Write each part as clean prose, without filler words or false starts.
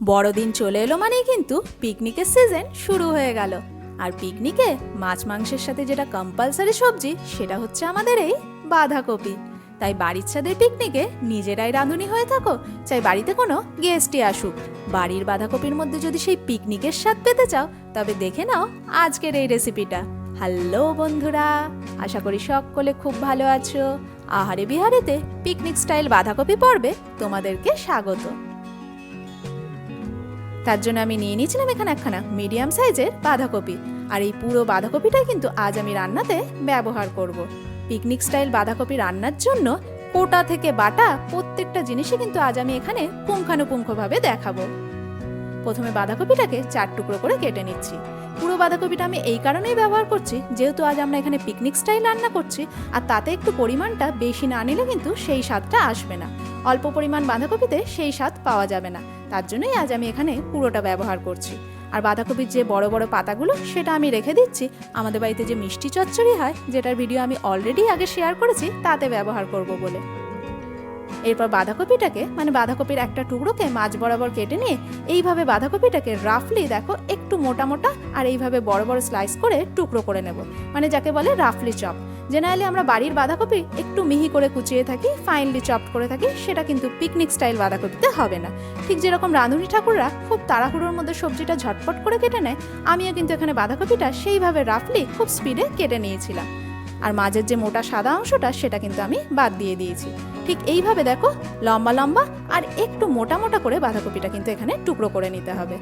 বড়দিন চলে এলো মানেই কিন্তু পিকনিকের সিজন শুরু হয়ে গেল। আর পিকনিকে মাছ মাংসের সাথে যেটা কম্পালসারি সবজি সেটা হচ্ছে আমাদের এই বাঁধাকপি। তাই বাড়ির ছাদের পিকনিকে নিজেরাই রাঁধুনি হয়ে থাকো, চাই বাড়িতে কোনো গেস্টই আসুক, বাড়ির বাঁধাকপির মধ্যে যদি সেই পিকনিকের স্বাদ পেতে চাও তবে দেখে নাও আজকের এই রেসিপিটা। হ্যালো বন্ধুরা, আশা করি সকলে খুব ভালো আছো। আহারে বিহারেতে পিকনিক স্টাইল বাঁধাকপি পর্বে তোমাদেরকে স্বাগত। তার জন্য আমি নিয়ে নিয়েছিলাম এখানে একখানা মিডিয়াম সাইজের বাঁধাকপি। আর এই পুরো বাঁধাকপিটাই কিন্তু আজ আমি রান্নাতে ব্যবহার করব। পিকনিক স্টাইল বাঁধাকপি রান্নার জন্য কোটা থেকে বাটা প্রত্যেকটা জিনিসই কিন্তু আজ আমি এখানে পুঙ্খানুপুঙ্খভাবে দেখাবো। প্রথমে বাঁধাকপিটাকে 4 টুকরো করে কেটে নিচ্ছি। পুরো বাঁধাকপিটা আমি এই কারণেই ব্যবহার করছি, যেহেতু আজ আমরা এখানে পিকনিক স্টাইল রান্না করছি, আর তাতে একটু পরিমাণটা বেশি না নিলে কিন্তু সেই স্বাদটা আসবে না। অল্প পরিমাণ বাঁধাকপিতে সেই স্বাদ পাওয়া যাবে না, তার জন্যই আজ আমি এখানে পুরোটা ব্যবহার করছি। আর বাঁধাকপির যে বড় বড় পাতাগুলো সেটা আমি রেখে দিচ্ছি আমাদের বাড়িতে যে মিষ্টি চচ্চড়ি হয়, যেটার ভিডিও আমি অলরেডি আগে শেয়ার করেছি, তাতে ব্যবহার করব বলে। এরপর বাঁধাকপিটাকে বাঁধাকপির একটা টুকরোকে মাঝ বরাবর কেটে নিয়ে এইভাবে বাঁধাকপিটাকে রাফলি দেখো একটু মোটা মোটা আর এইভাবে বড় বড় স্লাইস করে টুকরো করে নেব, যাকে বলে রাফলি চপ। জেনারেলি আমরা বাড়ির বাঁধাকপি একটু মিহি করে কুচিয়ে থাকি, ফাইনলি চপড করে থাকি, সেটা কিন্তু পিকনিক স্টাইল বাঁধাকপিতে হবে না। ঠিক যেরকম রাঁধুনি ঠাকুররা খুব তাড়াহুড়োর মধ্যে সবজিটা ঝটপট করে কেটে নেয়, আমিও কিন্তু এখানে বাঁধাকপিটা সেইভাবে রাফলি খুব স্পিডে কেটে নিয়েছিলাম। আর মাঝের যে মোটা সাদা অংশটা সেটা কিন্তু আমি বাদ দিয়ে দিয়েছি। ঠিক এইভাবে দেখো লম্বা লম্বা আর একটু মোটা মোটা করে বাঁধাকপিটা কিন্তু এখানে টুকরো করে নিতে হবে।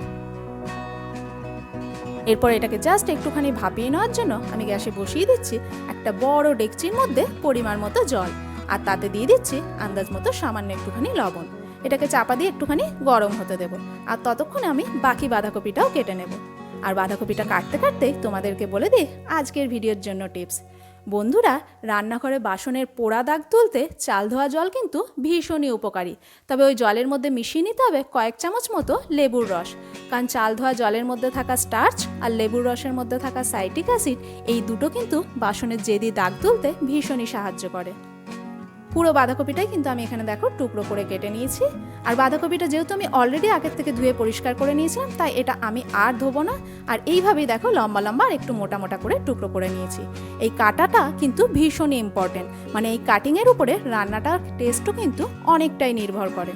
এরপর এটাকে জাস্ট একটুখানি ভাপিয়ে নেওয়ার জন্য আমি গ্যাসে বসিয়ে দিচ্ছি একটা বড় ডেকচির মধ্যে পরিমাণ মতো জল, আর তাতে দিয়ে দিচ্ছি আন্দাজ মতো সামান্য একটুখানি লবণ। এটাকে চাপা দিয়ে একটুখানি গরম হতে দেবো, আর ততক্ষণে আমি বাকি বাঁধাকপিটাও কেটে নেব। আর বাঁধাকপিটা কাটতে কাটতেই তোমাদেরকে বলে দিই আজকের ভিডিওর জন্য টিপস। বন্ধুরা, রান্নাঘরে বাসনের পোড়া দাগ তুলতে চাল ধোয়া জল কিন্তু ভীষণই উপকারী। তবে ওই জলের মধ্যে মিশিয়ে নিতে হবে কয়েক চামচ মতো লেবুর রস, কারণ চাল ধোয়া জলের মধ্যে থাকা স্টার্চ আর লেবুর রসের মধ্যে থাকা সাইট্রিক অ্যাসিড, এই দুটো কিন্তু বাসনের জেদি দাগ তুলতে ভীষণই সাহায্য করে। পুরো বাঁধাকপিটাই কিন্তু আমি এখানে দেখো টুকরো করে কেটে নিয়েছি। আর বাঁধাকপিটা যেহেতু আমি অলরেডি আগের থেকে ধুয়ে পরিষ্কার করে নিয়েছিলাম, তাই এটা আমি আর ধোবো না। আর এইভাবেই দেখো লম্বা লম্বা আর একটু মোটা মোটা করে টুকরো করে নিয়েছি। এই কাটাটা কিন্তু ভীষণই ইম্পর্টেন্ট, এই কাটিংয়ের উপরে রান্নাটার টেস্টও কিন্তু অনেকটাই নির্ভর করে।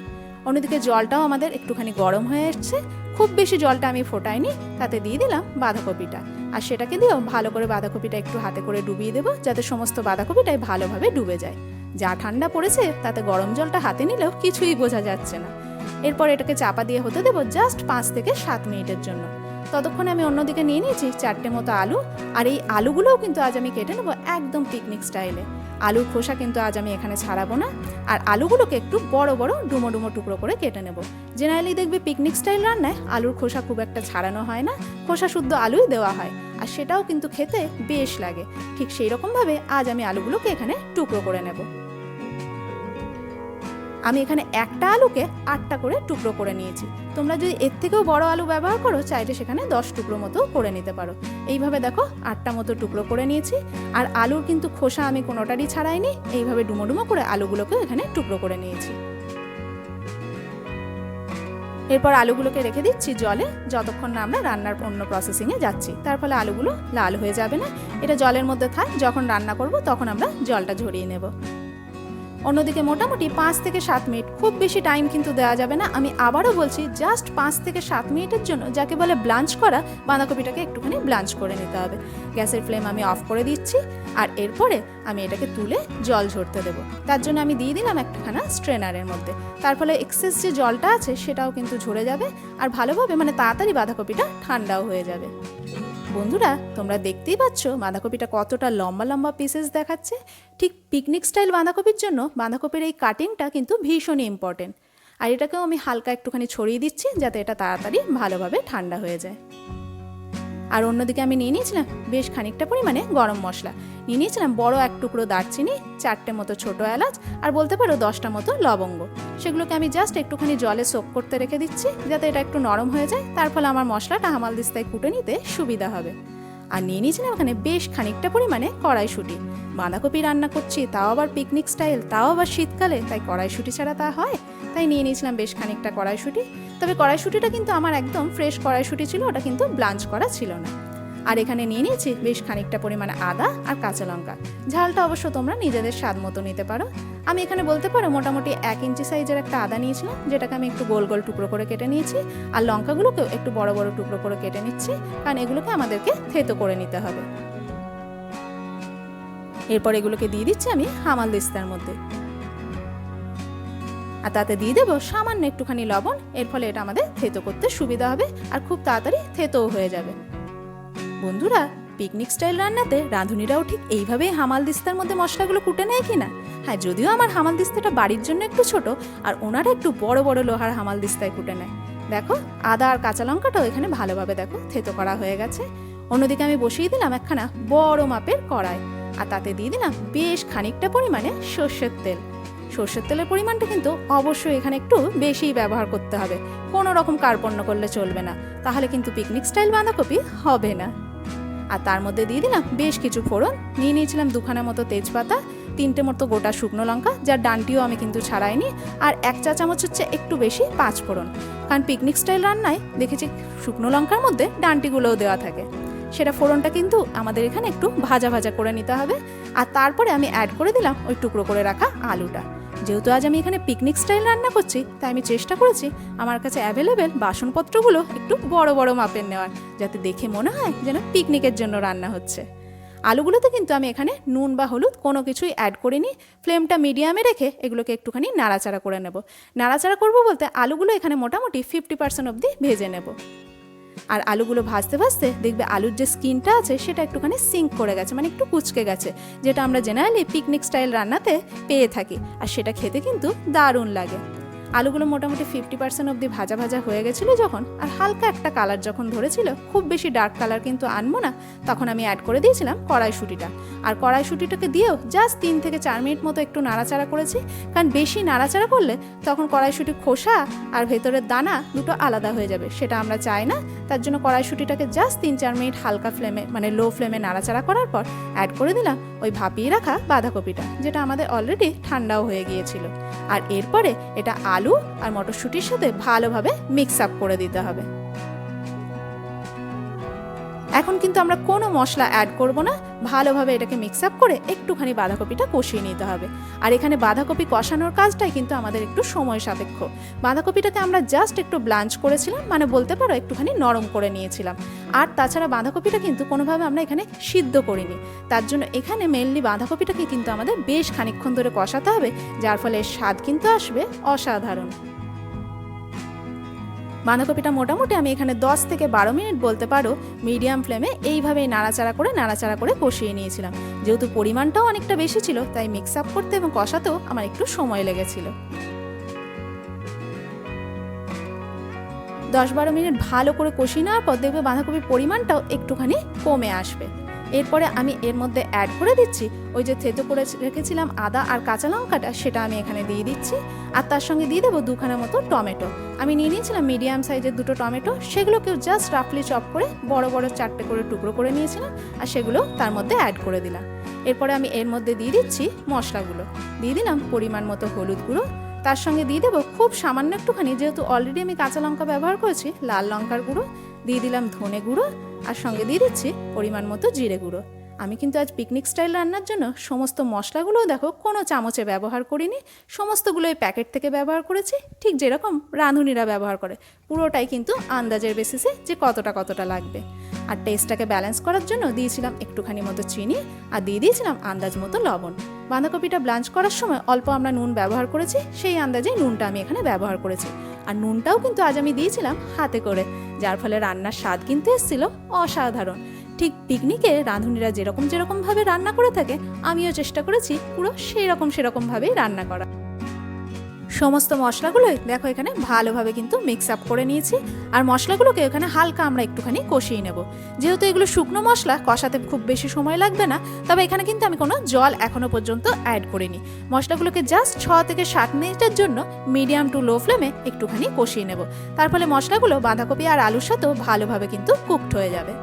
অন্যদিকে জলটাও আমাদের একটুখানি গরম হয়ে এসছে, খুব বেশি জলটা আমি ফোটাইনি, তাতে দিয়ে দিলাম বাঁধাকপিটা। আর সেটাকে দিয়েও ভালো করে বাঁধাকপিটা একটু হাতে করে ডুবিয়ে দেবো, যাতে সমস্ত বাঁধাকপিটাই ভালোভাবে ডুবে যায়। যা ঠান্ডা পড়েছে তাতে গরম জলটা হাতে নিলেও কিছুই বোঝা যাচ্ছে না। এরপর এটাকে চাপা দিয়ে হতে দেবো জাস্ট 5 থেকে 7 মিনিটের জন্য। ততক্ষণে আমি অন্যদিকে নিয়ে নিয়েছি 4টে মতো আলু। আর এই আলুগুলোও কিন্তু আজ আমি কেটে নেবো একদম পিকনিক স্টাইলে। আলুর খোসা কিন্তু আজ আমি এখানে ছাড়াবো না। আর আলুগুলোকে একটু বড় বড় ডুমো ডুমো টুকরো করে কেটে নেব। জেনারেলি দেখবে পিকনিক স্টাইল রান্নায় আলুর খোসা খুব একটা ছাড়ানো হয় না, খোসা শুদ্ধ আলুই দেওয়া হয়, আর সেটাও কিন্তু খেতে বেশ লাগে। ঠিক সেই রকমভাবে আজ আমি আলুগুলোকে এখানে টুকরো করে নেব। আমি এখানে একটা আলুকে 8টা করে টুকরো করে নিয়েছি। তোমরা যদি এর থেকেও বড় আলু ব্যবহার করো, চাইলে সেখানে 10 টুকরো মতো করে নিতে পারো। এইভাবে দেখো 8টা মতো টুকরো করে নিয়েছি। আর আলুর কিন্তু খোসা আমি কোনোটারই ছাড়াইনি, এইভাবে ডুমো ডুমো করে আলুগুলোকে এখানে টুকরো করে নিয়েছি। এরপর আলুগুলোকে রেখে দিচ্ছি জলে, যতক্ষণ না আমরা রান্নার অন্য প্রসেসিংয়ে যাচ্ছি। তার ফলে আলুগুলো লাল হয়ে যাবে না। এটা জলের মধ্যে থাক, যখন রান্না করব তখন আমরা জলটা ঝরিয়ে নেব। অন্যদিকে মোটামুটি 5 থেকে 7 মিনিট, খুব বেশি টাইম কিন্তু দেওয়া যাবে না। আমি আবারও বলছি, জাস্ট 5 থেকে 7 মিনিটের জন্য, যাকে বলে ব্লাঞ্চ করা, বাঁধাকপিটাকে একটুখানি ব্লাঞ্চ করে নিতে হবে। গ্যাসের ফ্লেম আমি অফ করে দিচ্ছি। আর এরপরে আমি এটাকে তুলে জল ঝরতে দেবো। তার জন্য আমি দিয়ে দিলাম একটাখানা স্ট্রেনারের মধ্যে। তার ফলে এক্সেস যে জলটা আছে সেটাও কিন্তু ঝরে যাবে, আর ভালোভাবে তাড়াতাড়ি বাঁধাকপিটা ঠান্ডাও হয়ে যাবে। বন্ধুরা, তোমরা দেখতেই পাচ্ছ বাঁধাকপিটা কতটা লম্বা লম্বা পিসেস দেখাচ্ছে। ঠিক পিকনিক স্টাইল বাঁধাকপির জন্য বাঁধাকপির এই কাটিংটা কিন্তু ভীষণই ইম্পর্টেন্ট। আর এটাকেও আমি হালকা একটুখানি ছড়িয়ে দিচ্ছি, যাতে এটা তাড়াতাড়ি ভালোভাবে ঠান্ডা হয়ে যায়। আর অন্যদিকে আমি নিয়ে নিয়েছিলাম বেশ খানিকটা পরিমাণে গরম মশলা। নিয়ে নিয়েছিলাম বড় 1 টুকরো দারচিনি, 4টে মতো ছোটো এলাচ, আর বলতে পারো 10টা মতো লবঙ্গ। সেগুলোকে আমি জাস্ট একটুখানি জলে সোক করতে রেখে দিচ্ছি, যাতে এটা একটু নরম হয়ে যায়। তার ফলে আমার মশলাটা হামালদিস্তায় কুটে নিতে সুবিধা হবে। আর নিয়ে নিয়েছিলাম এখানে বেশ খানিকটা পরিমাণে কড়াইশুঁটি। বাঁধাকপি রান্না করছি, তাও আবার পিকনিক স্টাইল, তাও আবার শীতকালে, তাই কড়াইশুঁটি ছাড়া তা হয়। তাই নিয়ে নিয়েছিলাম বেশ খানিকটা কড়াইশুঁটি। তবে কড়াইশুঁটিটা কিন্তু আমার একদম ফ্রেশ কড়াইশুঁটি ছিল, ওটা কিন্তু ব্লাঞ্চ করা ছিল না। আর এখানে নিয়ে নিয়েছি বেশ খানিকটা পরিমাণে আদা আর কাঁচা লঙ্কা। ঝালটা অবশ্য তোমরা নিজেদের স্বাদ মতো নিতে পারো। আমি এখানে বলতে পারো মোটামুটি 1 ইঞ্চি সাইজের একটা আদা নিয়েছিলাম, যেটাকে আমি একটু গোল গোল টুকরো করে কেটে নিয়েছি। আর লঙ্কাগুলোকেও একটু বড় বড় টুকরো করে কেটে নিচ্ছি, কারণ এগুলোকে আমাদেরকে থেতো করে নিতে হবে। এরপর এগুলোকে দিয়ে দিচ্ছি আমি হামালদিস্তার মধ্যে, আর তাতে দিয়ে দেবো সামান্য একটুখানি লবণ। এর ফলে এটা আমাদের থেতো করতে সুবিধা হবে আর খুব তাড়াতাড়ি থেতোও হয়ে যাবে। বন্ধুরা, পিকনিক স্টাইল রান্নাতে রাঁধুনিরাও ঠিক এইভাবেই হামালদিস্তার মধ্যে মশলাগুলো কুটে নেয় কিনা? হ্যাঁ, যদিও আমার হামালদিস্তাটা বাড়ির জন্য একটু ছোট, আর ওনারা একটু বড় বড় লোহার হামালদিস্তায় কুটে নেয়। দেখো, আদা আর কাঁচা লঙ্কাটাও এখানে ভালোভাবে দেখো থেতো করা হয়ে গেছে। অন্যদিকে আমি বসিয়ে দিলাম একখানা বড় মাপের কড়াই, আর তাতে দিয়ে দিলাম বেশ খানিকটা পরিমাণে সর্ষের তেল। সর্ষের তেলের পরিমাণটা কিন্তু অবশ্যই এখানে একটু বেশিই ব্যবহার করতে হবে, কোনো রকম কার্পণ্য করলে চলবে না, তাহলে কিন্তু পিকনিক স্টাইল বাঁধাকপি হবে না। আর তার মধ্যে দিয়ে দিলাম বেশ কিছু ফোড়ন। নিয়ে নিয়েছিলাম 2খানা মতো তেজপাতা, 3টে মতো গোটা শুকনো লঙ্কা, যার ডাঁটিও আমি কিন্তু ছাড়াইনি, আর 1 চা চামচ হচ্ছে একটু বেশি 5 ফোড়ন। কারণ পিকনিক স্টাইল রান্নায় দেখেছি শুকনো লঙ্কার মধ্যে ডাঁটিগুলোও দেওয়া থাকে। সেটা ফোড়নটা কিন্তু আমাদের এখানে একটু ভাজা ভাজা করে নিতে হবে। আর তারপরে আমি অ্যাড করে দিলাম ওই টুকরো করে রাখা আলুটা। যেহেতু আজ আমি এখানে পিকনিক স্টাইল রান্না করছি, তাই আমি চেষ্টা করেছি আমার কাছে অ্যাভেলেবেল বাসনপত্রগুলো একটু বড় বড় মাপের নেওয়ার, যাতে দেখে মনে হয় যেন পিকনিকের জন্য রান্না হচ্ছে। আলুগুলোতে কিন্তু আমি এখানে নুন বা হলুদ কোনো কিছুই অ্যাড করিনি। ফ্লেমটা মিডিয়ামে রেখে এগুলোকে একটুখানি নাড়াচাড়া করে নেব। নাড়াচাড়া করবো বলতে আলুগুলো এখানে মোটামুটি 50% অবধি ভেজে নেব। আর আলুগুলো ভাজতে ভাজতে দেখবে আলুর যে স্কিনটা আছে সেটা একটুখানি সিঙ্ক করে গেছে, মানে একটু কুচকে গেছে, যেটা আমরা জেনারেলি পিকনিক স্টাইল রান্নাতে পেয়ে থাকি, আর সেটা খেতে কিন্তু দারুণ লাগে। আলুগুলো মোটামুটি 50% অবধি ভাজা ভাজা হয়ে গেছিলো যখন, আর হালকা একটা কালার যখন ধরেছিল, খুব বেশি ডার্ক কালার কিন্তু আনবো না, তখন আমি অ্যাড করে দিয়েছিলাম কড়াইশুঁটিটা। আর কড়াইশুঁটিটাকে দিয়েও জাস্ট 3 থেকে 4 মিনিট মতো একটু নাড়াচাড়া করেছি, কারণ বেশি নাড়াচাড়া করলে তখন কড়াইশুঁটি খোসা আর ভেতরের দানা দুটো আলাদা হয়ে যাবে, সেটা আমরা চাই না। তার জন্য কড়াইশুঁটিটাকে জাস্ট 3-4 মিনিট হালকা ফ্লেমে, মানে লো ফ্লেমে নাড়াচাড়া করার পর অ্যাড করে দিলাম ওই ভাপিয়ে রাখা বাঁধাকপিটা, যেটা আমাদের অলরেডি ঠান্ডাও হয়ে গিয়েছিল। আর এরপরে এটা আলু আর মটরশুঁটির সাথে ভালোভাবে মিক্স আপ করে দিতে হবে। এখন কিন্তু আমরা কোনো মশলা অ্যাড করব না, ভালোভাবে এটাকে মিক্স আপ করে একটুখানি বাঁধাকপিটা কষিয়ে নিতে হবে। আর এখানে বাঁধাকপি কষানোর কাজটাই কিন্তু আমাদের একটু সময় সাপেক্ষ। বাঁধাকপিটাকে আমরা জাস্ট একটু ব্লাঞ্চ করেছিলাম, মানে বলতে পারো একটুখানি নরম করে নিয়েছিলাম। আর তাছাড়া বাঁধাকপিটা কিন্তু কোনোভাবে আমরা এখানে সিদ্ধ করিনি, তার জন্য এখানে মেনলি বাঁধাকপিটাকে কিন্তু আমাদের বেশ খানিকক্ষণ ধরে কষাতে হবে, যার ফলে স্বাদ কিন্তু আসবে অসাধারণ। বাঁধাকপিটা মোটামুটি আমি এখানে 10 থেকে 12 মিনিট বলতে পারো মিডিয়াম ফ্লেমে এইভাবেই নাড়াচাড়া করে কষিয়ে নিয়েছিলাম। যেহেতু পরিমাণটাও অনেকটা বেশি ছিল, তাই মিক্স আপ করতে এবং কষাতেও আমার একটু সময় লেগেছিল। 10-12 মিনিট ভালো করে কষিয়ে নেওয়ার পর দেখবে বাঁধাকপির পরিমাণটাও একটুখানি কমে আসবে। এরপরে আমি এর মধ্যে অ্যাড করে দিচ্ছি ওই যে থেতো করে রেখেছিলাম আদা আর কাঁচা লঙ্কাটা, সেটা আমি এখানে দিয়ে দিচ্ছি। আর তার সঙ্গে দিয়ে দেবো 2খানা মতো টমেটো। আমি নিয়ে নিয়েছিলাম মিডিয়াম সাইজের 2টো টমেটো, সেগুলোকেও জাস্ট রাফলি চপ করে বড় বড় 4টে করে টুকরো করে নিয়েছিলাম, আর সেগুলো তার মধ্যে অ্যাড করে দিলাম। এরপরে আমি এর মধ্যে দিয়ে দিচ্ছি মশলাগুলো। দিয়ে দিলাম পরিমাণ মতো হলুদ গুঁড়ো, তার সঙ্গে দিয়ে দেবো খুব সামান্য একটুখানি, যেহেতু অলরেডি আমি কাঁচা লঙ্কা ব্যবহার করেছি, লাল লঙ্কার গুঁড়ো। দিয়ে দিলাম ধনে গুঁড়ো, আর সঙ্গে দিয়ে দিচ্ছি পরিমাণ মতো জিরে গুঁড়ো। আমি কিন্তু আজ পিকনিক স্টাইল রান্নার জন্য সমস্ত মশলাগুলোও দেখো কোনো চামচে ব্যবহার করিনি, সমস্তগুলোই প্যাকেট থেকে ব্যবহার করেছি, ঠিক যেরকম রাঁধুনিরা ব্যবহার করে, পুরোটাই কিন্তু আন্দাজের বেসিসে যে কতটা লাগবে। আর টেস্টটাকে ব্যালেন্স করার জন্য দিয়েছিলাম একটুখানি মতো চিনি, আর দিয়ে দিয়েছিলাম আন্দাজ মতো লবণ। বাঁধাকপিটা ব্লাঞ্চ করার সময় অল্প আমরা নুন ব্যবহার করেছি, সেই আন্দাজেই নুনটা আমি এখানে ব্যবহার করেছি। আর নুনটাও কিন্তু আজ আমি দিয়েছিলাম হাতে করে, যার ফলে রান্নার স্বাদ কিন্তু এসেছিল অসাধারণ। ঠিক পিকনিকে রাঁধুনিরা যেরকমভাবে রান্না করে থাকে, আমিও চেষ্টা করেছি পুরো সেরকমভাবেই রান্না করা। সমস্ত মশলাগুলোই দেখো এখানে ভালোভাবে কিন্তু মিক্স আপ করে নিয়েছি, আর মশলাগুলোকে এখানে হালকা আমরা একটুখানি কষিয়ে নেব। যেহেতু এগুলো শুকনো মশলা, কষাতে খুব বেশি সময় লাগবে না, তবে এখানে কিন্তু আমি কোনো জল এখনো পর্যন্ত অ্যাড করিনি। মশলাগুলোকে জাস্ট 6 থেকে 7 মিনিটের জন্য মিডিয়াম টু লো ফ্লেমে একটুখানি কষিয়ে নেব। তার ফলে মশলাগুলো বাঁধাকপি আর আলুর সাথেও ভালোভাবে কিন্তু কুকড হয়ে যাবে।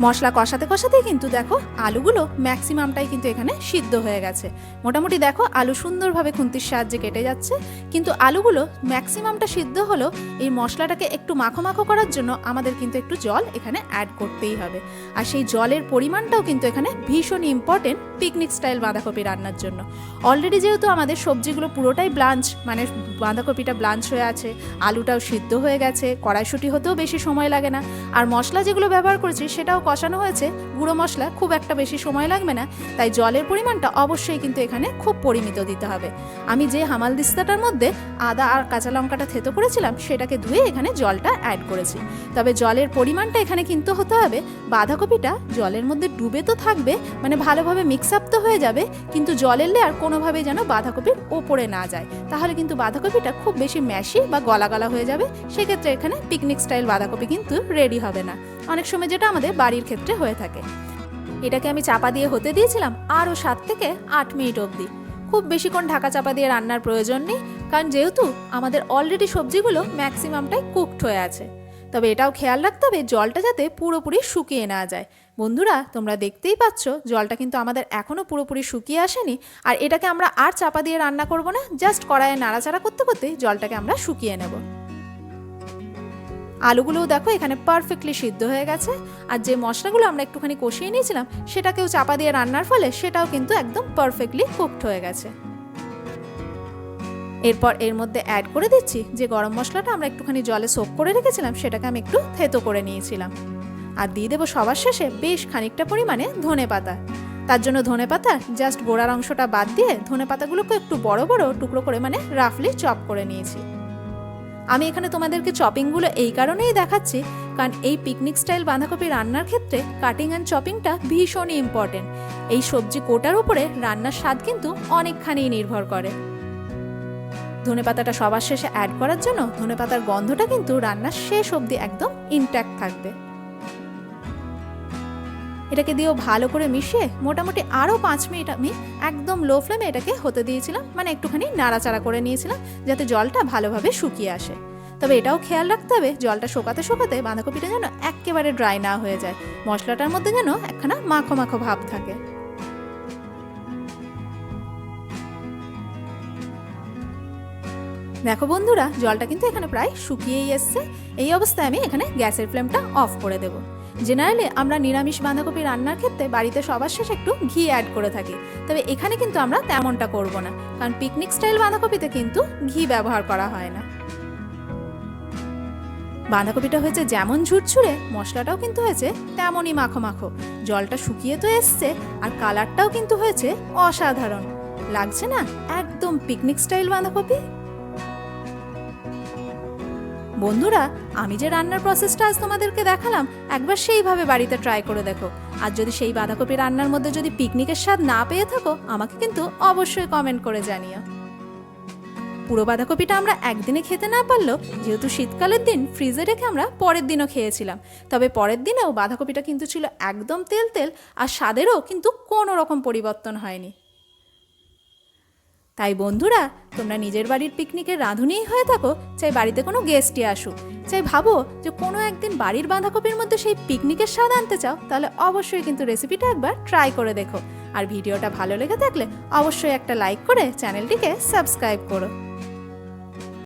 মশলা কষাতে কষাতেই কিন্তু দেখো আলুগুলো ম্যাক্সিমামটাই কিন্তু এখানে সিদ্ধ হয়ে গেছে। মোটামুটি দেখো আলু সুন্দরভাবে খুন্তির সাহায্যে কেটে যাচ্ছে, কিন্তু আলুগুলো ম্যাক্সিমামটা সিদ্ধ হলো। এই মশলাটাকে একটু মাখো মাখো করার জন্য আমাদের কিন্তু একটু জল এখানে অ্যাড করতেই হবে, আর সেই জলের পরিমাণটাও কিন্তু এখানে ভীষণ ইম্পর্টেন্ট পিকনিক স্টাইল বাঁধাকপি রান্নার জন্য। অলরেডি যেহেতু আমাদের সবজিগুলো পুরোটাই ব্লাঞ্চ, মানে বাঁধাকপিটা ব্লাঞ্চ হয়ে আছে, আলুটাও সিদ্ধ হয়ে গেছে, কড়াইশুঁটি হতেও বেশি সময় লাগে না, আর মশলা যেগুলো ব্যবহার করেছি সেটাও কষানো হয়েছে, গুঁড়ো মশলা খুব একটা বেশি সময় লাগবে না। তাই জলের পরিমাণটা অবশ্যই কিন্তু এখানে খুব পরিমিত দিতে হবে। আমি যে হামালদিস্তাটার মধ্যে আদা আর কাঁচা লঙ্কাটা থেতো করেছিলাম সেটাকে ধুয়ে এখানে জলটা অ্যাড করেছি। তবে জলের পরিমাণটা এখানে কিন্তু হতে হবে, বাঁধাকপিটা জলের মধ্যে ডুবে তো থাকবে, মানে ভালোভাবে মিক্স আপ তো হয়ে যাবে, কিন্তু জলের লেয়ার কোনোভাবেই যেন বাঁধাকপির ওপরে না যায়, তাহলে কিন্তু বাঁধাকপিটা খুব বেশি ম্যাশি বা গলা গলা হয়ে যাবে। সেক্ষেত্রে এখানে পিকনিক স্টাইল বাঁধাকপি কিন্তু রেডি হবে না, অনেক সময় যেটা আমাদের বাড়ির ক্ষেত্রে হয়ে থাকে। এটাকে আমি চাপা দিয়ে হতে দিয়েছিলাম আরও 7 থেকে 8 মিনিট অবধি। খুব বেশিক্ষণ ঢাকা চাপা দিয়ে রান্নার প্রয়োজন নেই, কারণ যেহেতু আমাদের অলরেডি সবজিগুলো ম্যাক্সিমামটাই কুকড হয়ে আছে। তবে এটাও খেয়াল রাখতে হবে জলটা যাতে পুরোপুরি শুকিয়ে না যায়। বন্ধুরা, তোমরা দেখতেই পাচ্ছ জলটা কিন্তু আমাদের এখনও পুরোপুরি শুকিয়ে আসেনি, আর এটাকে আমরা আর চাপা দিয়ে রান্না করব না, জাস্ট কড়াইয়ে নাড়াচাড়া করতে করতে জলটাকে আমরা শুকিয়ে নেব। আলুগুলোও দেখো এখানে পারফেক্টলি সিদ্ধ হয়ে গেছে, আর যে মশলাগুলো আমরা একটুখানি কষিয়ে নিয়েছিলাম সেটাকেও চাপা দিয়ে রান্নার ফলে সেটাও কিন্তু একদম পারফেক্টলি কুকড হয়ে গেছে। এরপর এর মধ্যে অ্যাড করে দিচ্ছি যে গরম মশলাটা আমরা একটুখানি জলে সোক করে রেখেছিলাম, সেটাকে আমি একটু থেতো করে নিয়েছিলাম। আর দিয়ে দেবো সবার শেষে বেশ খানিকটা পরিমাণে ধনেপাতা। তার জন্য ধনেপাতা জাস্ট গোড়ার অংশটা বাদ দিয়ে ধনেপাতাগুলোকে একটু বড় বড় টুকরো করে মানে রাফলি চপ করে নিয়েছি। আমি এখানে তোমাদেরকে চপিংগুলো এই কারণেই দেখাচ্ছি, কারণ এই পিকনিক স্টাইল বাঁধাকপি রান্নার ক্ষেত্রে কাটিং অ্যান্ড চপিংটা ভীষণই ইম্পর্টেন্ট। এই সবজি কোটার উপরে রান্নার স্বাদ কিন্তু অনেকখানি নির্ভর করে। ধনেপাতাটা সবার শেষে অ্যাড করার জন্য ধনেপাতার গন্ধটা কিন্তু রান্নার শেষ অবধি একদম ইনট্যাক্ট থাকবে। এটাকে দিয়েও ভালো করে মিশিয়ে মোটামুটি আরও 5 মিনিট আমি একদম লো ফ্লেমে এটাকে হতে দিয়েছিলাম, মানে একটুখানি নাড়াচাড়া করে নিয়েছিলাম যাতে জলটা ভালোভাবে শুকিয়ে আসে। তবে এটাও খেয়াল রাখতে হবে জলটা শুকাতে শুকাতে বাঁধাকপিটা যেন একেবারে ড্রাই না হয়ে যায়, মশলাটার মধ্যে যেন একখানা মাখো মাখো ভাব থাকে। দেখো বন্ধুরা, জলটা কিন্তু এখানে প্রায় শুকিয়েই এসছে। এই অবস্থায় আমি এখানে গ্যাসের ফ্লেমটা অফ করে দেবো। জেনারেলি আমরা নিরামিষ বাঁধাকপি রান্নার ক্ষেত্রে বাড়িতে সবার শেষে একটু ঘি অ্যাড করে থাকি, তবে এখানে কিন্তু আমরা তেমনটা করব না, কারণ পিকনিক স্টাইল বাঁধাকপিতে কিন্তু ঘি ব্যবহার করা হয় না। বাঁধাকপিটা হয়েছে যেমন ঝুরঝুরে, মশলাটাও কিন্তু হয়েছে তেমনই মাখো মাখো, জলটা শুকিয়ে তো এসছে, আর কালারটাও কিন্তু হয়েছে অসাধারণ লাগছে না, একদম পিকনিক স্টাইল বাঁধাকপি। বন্ধুরা, আমি যে রান্নার প্রসেসটা আজ তোমাদেরকে দেখালাম একবার সেইভাবে বাড়িতে ট্রাই করে দেখো, আর যদি সেই বাঁধাকপি রান্নার মধ্যে যদি পিকনিকের স্বাদ না পেয়ে থাকো আমাকে কিন্তু অবশ্যই কমেন্ট করে জানিও। পুরো বাঁধাকপিটা আমরা একদিনে খেতে না পারলেও যেহেতু শীতকালের দিন ফ্রিজে রেখে আমরা পরের দিনও খেয়েছিলাম, তবে পরের দিনেও বাঁধাকপিটা কিন্তু ছিল একদম তেল তেল, আর স্বাদেরও কিন্তু কোনো রকম পরিবর্তন হয়নি। তাই বন্ধুরা, তোমরা নিজের বাড়ির পিকনিকের রাঁধুনিই হয়ে থাকো, চাই বাড়িতে কোনো গেস্টই আসুক, চাই ভাবো যে কোনো একদিন বাড়ির বাঁধাকপির মধ্যে সেই পিকনিকের স্বাদ আনতে চাও, তাহলে অবশ্যই কিন্তু রেসিপিটা একবার ট্রাই করে দেখো। আর ভিডিওটা ভালো লেগে থাকলে অবশ্যই একটা লাইক করে চ্যানেলটিকে সাবস্ক্রাইব করো।